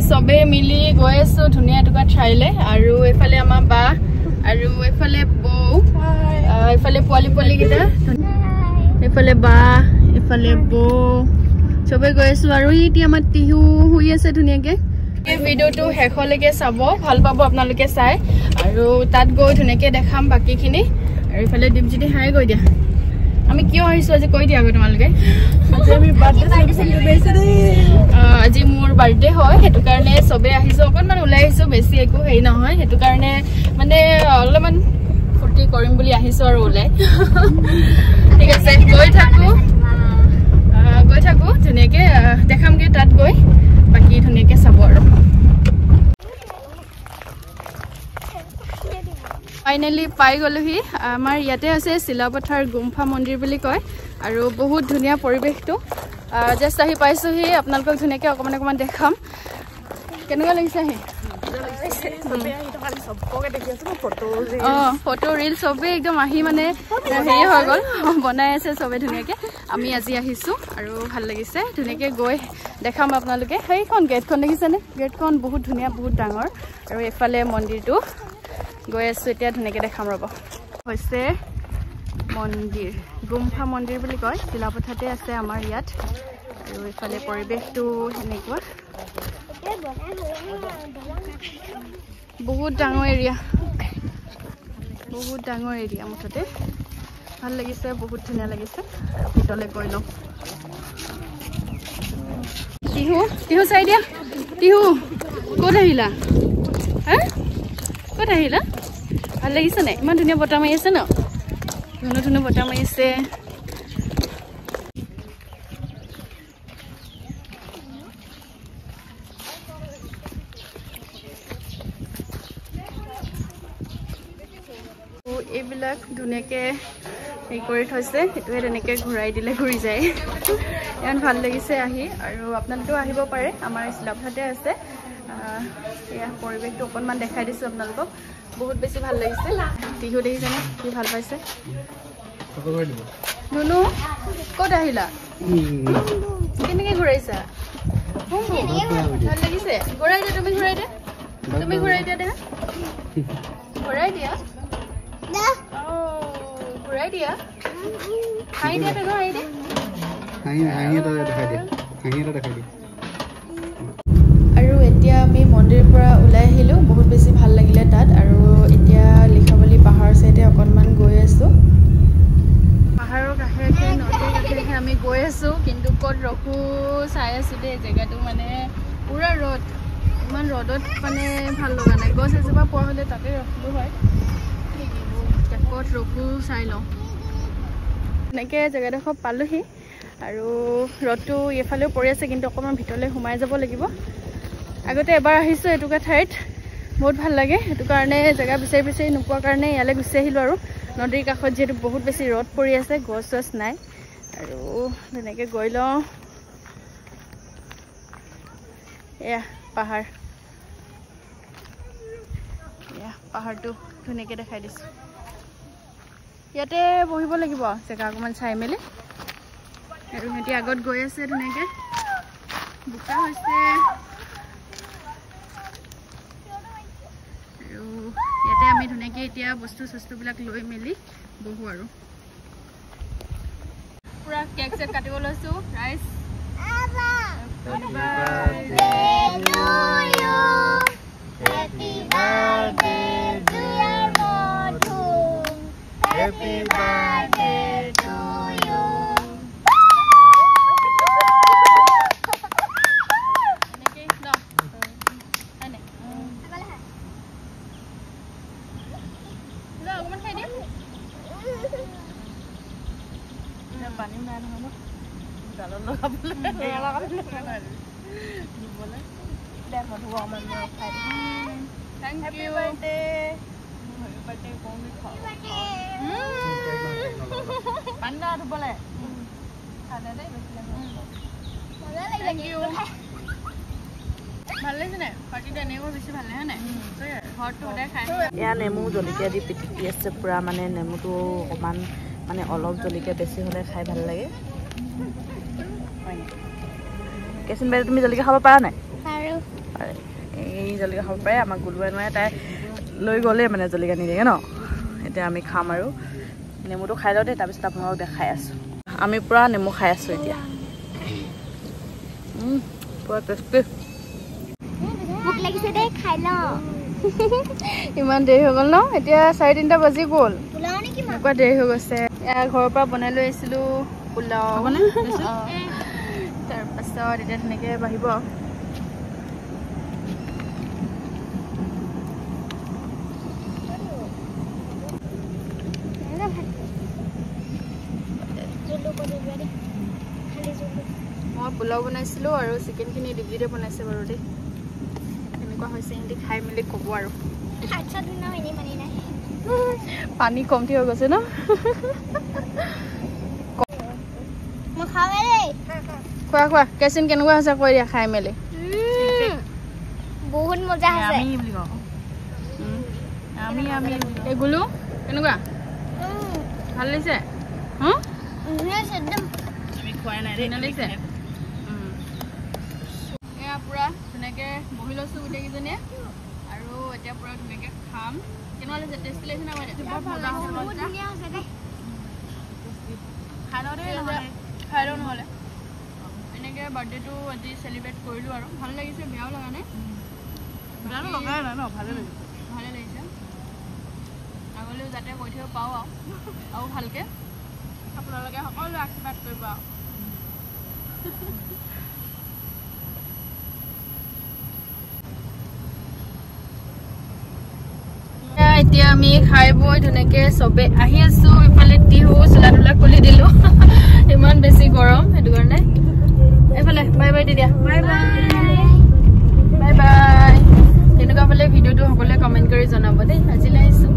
সবে মিলি গৈ আছো ধুনিয়া টুকা ঠাইলে আৰু এফালে আমাৰ বা আৰু এফালে বৌ এফালে পোৱালি পোৱালি গিটা এফালে বা এফালে বৌ সবে গৈ আছো আৰু ইতি আমাৰ টিহু হৈ আছে ধুনিয়াকে এই ভিডিওটো হেখলৈকে চাব ভাল পাব আপোনালোকে চাই আৰু তাত গৈ ধুনিয়াকে দেখাম বাকিখিনি আৰু এফালে দীপজিতি হাই গৈ দিয়া আমি কিয় আহিছো আজি কৈ দিয়া গৈ তোমালোকে আজি আমি বাৰ্থডে সেলিব্ৰেশন কৰিছো আজি মোৰ বাৰ্থডে হয় হেতু কাৰণে সবে আহিছো অকনমান উলাই আহিছো বেছি একো হেই নহয় হেতু কাৰণে মানে অলপমান ফুটি কৰিম বুলি আহিছো আৰু উলাই ঠিক আছে গৈ থাকো ধুনিয়াকে দেখামগে তাত গৈ বাকি ধুনিয়াকে চাব আৰু ফাইনালি পাই গলোহি আমাৰ ইয়াতে আছে শিলাপথাৰ গুম্ফা মন্দিৰ বুলি কয় আৰু বহুত ধুনিয়া পৰিবেশটো জাস্ট আহি পাইছোহি আপোনালোকক ধুনিয়াকে অকমান দেখাম কেনেকুৱা লাগিছে হে ফটো ৰিল সবে একদম আহি মানে হেৰি হৈ গ'ল বনাই আছে সবে ধুনিয়াকে আমি আজি আহিছো আৰু ভাল লাগিছে ধুনিয়াকে গৈ দেখাম আপোনালোকে সেইখন গেটখন দেখিছেনে গেটখন বহুত ধুনিয়া বহুত ডাঙৰ আৰু এফালে মন্দিৰটো গৈ আছো এতিয়া ধুনিয়াকে দেখাম ৰব হৈছে মন্দিৰ গুম্ফা মন্দিৰ বুলি কয় শিলাপথাৰতে আছে আমাৰ ইয়াত আৰু এফালে পৰিবেশটো এনেকুৱা বহুত ডাঙৰ এৰিয়া মুঠতে ভাল লাগিছে বহুত ধুনীয়া লাগিছে ভিতৰলৈ গৈ লওঁ টিহু চাই দিয়া টিহু ক'ত আহিলা ক'ত আহিলা ভাল লাগিছে নে ইমান ধুনীয়া বতাহ মাৰি আছে ন ধুনীয়া বতাহ মাৰি আছে এইবিলাক ধুনীয়াকে হেৰি কৰি থৈছে সেইটোৱে তেনেকৈ ঘূৰাই দিলে ঘূৰি যায় ইমান ভাল লাগিছে আহি আৰু আপোনালোকেও আহিব পাৰে আমাৰ শিলাপথাৰতে আছে এয়া পৰিৱেশটো অকণমান দেখাই দিছোঁ আপোনালোকক বহুত বেছি ভাল লাগিছে টিহু দেখিছেনে কি ভাল পাইছে নুনু ক'ত আহিলা কেনেকৈ ঘূৰাইছা ভাল লাগিছে ঘূৰাই দিয়া তুমি ঘূৰাই দিয়া দেখা ঘূৰাই দিয়া ঘূৰাই দিয়া হাঁহি দিয়া দেখো আৰু এতিয়া আমি মন্দিৰৰ পৰা ওলাই আহিলোঁ বহুত বেছি ভাল লাগিলে তাত আৰু এতিয়া লিখাবলী পাহাৰৰ চাইডে অকণমান গৈ আছোঁ পাহাৰৰ কাষে নদীৰ কাষে আমি গৈ আছোঁ কিন্তু ক'ত ৰখো চাই আছোঁ দেই জেগাটো মানে পুৰা ৰ'দ ইমান ৰ'দত মানে ভাল লগা নাই গছ এজোপা পোৱা হ'লে তাতে ৰখিলোঁ হয় ক'ত ৰখো চাই লওঁ এনেকৈ জেগাডোখৰ পালোহি আৰু ৰ'দটো এইফালেও পৰি আছে কিন্তু অকণমান ভিতৰলৈ সোমাই যাব লাগিব আগতে এবাৰ আহিছোঁ এটুকুৰা ঠাইত বহুত ভাল লাগে সেইটো কাৰণে জেগা বিচাৰি নোপোৱাৰ কাৰণে ইয়ালৈ গুচি আহিলোঁ আৰু নদীৰ কাষত যিহেতু বহুত বেছি ৰ'দ পৰি আছে গছ নাই আৰু তেনেকৈ গৈ লওঁ এয়া পাহাৰটো ধুনীয়াকৈ দেখাই দিছোঁ ইয়াতে বহিব লাগিব জেগা অকণমান চাই মেলি আৰু সিহঁতি আগত গৈ আছে ধুনীয়াকৈ বোকা হৈছে আৰু ইয়াতে আমি ধুনীয়াকৈ এতিয়া বস্তুবিলাক লৈ মেলি বহো আৰু পুৰা কেক চেক কাটিব লৈছোঁ ৰাইজ Happy birthday to you. Thank you. Birthday. Panda tu boleh. Ada deh. Thank you. ভালে আছে নে পাৰ্টি দেনেও বেছি ভালে হয় নাই ঘৰটো উদাই খাই ইয়া নেমু জলকীয়া দি পিটিকি আছে পুৰা মানে নেমুটো অকমান মানে অলপ জলকীয়া বেছি হ'লে খাই ভাল লাগে কেচিন বাইদেউ তুমি জলকীয়া খাব পাৰা নাই পাৰে এই জলকীয়া খাব পাৰে আমাক গুলুৱাই নোৱাৰে তাই লৈ গ'লে মানে জলকীয়া নিদিয়ে ন এতিয়া আমি খাম আৰু নেমুটো খাই লওঁ দেই তাৰপিছত আপোনালোকক দেখাই আছোঁ আমি পূৰা নেমু খাই আছোঁ এতিয়া পূৰা টেষ্টি ভোক লাগিছে দেই খাই লওঁ ইমান দেৰি হৈ গ'ল ন এতিয়া 3:30 বাজি গ'ল এনেকুৱা দেৰি হৈ গৈছে ঘৰৰ পৰা বনাই লৈ আহিছিলোঁ পোলাও তাৰপাছত এতিয়া ধুনীয়াকৈ বাঢ়িব মই পোলাও বনাইছিলোঁ আৰু চিকেনখিনি ডিব্লিতে বনাইছে বাৰু দেই কেনেকুৱা হৈছে সিহঁতি খাই মেলি ক'ব আৰু পানী কমটি হৈ গৈছে ন খোৱা খোৱা কেচিন কেনেকুৱা হৈছে কৈ দিয়া খাই মেলি বহুত মজা হৈছে এই গুলু কেনেকুৱা ভাল লাগিছে এয়া পুৰা ধুনীয়াকৈ বহি লৈছোঁ গোটেইকেইজনীয়ে আৰু এতিয়া পুৰা ধুনীয়াকৈ খাম কেনেকুৱা লাগিছে টেষ্টি লাগিছে নাই খাই লওঁ নহ'লে এনেকৈ বাৰ্থডেটো আজি চেলিব্ৰেট কৰিলোঁ আৰু ভাল লাগিছে বেয়াও লগা নাই ভালে লাগিছে আগলৈও যাতে কৈ থৈ পাওঁ আৰু ভালকৈ আপোনালোকে সকলোৱে আশীৰ্বাদ কৰিব আৰু এতিয়া আমি খাই বৈ ধুনীয়াকৈ চবে আহি আছোঁ ইফালে টিহু চোলা তোলা খুলি দিলোঁ ইমান বেছি গৰম সেইটো কাৰণে এইফালে বাই বাই দি দিয়া বাই বাই বাই বাই তেনেকুৱা ফালে ভিডিঅ'টো সকলোৱে কমেণ্ট কৰি জনাব দেই আজিলৈ আহিছোঁ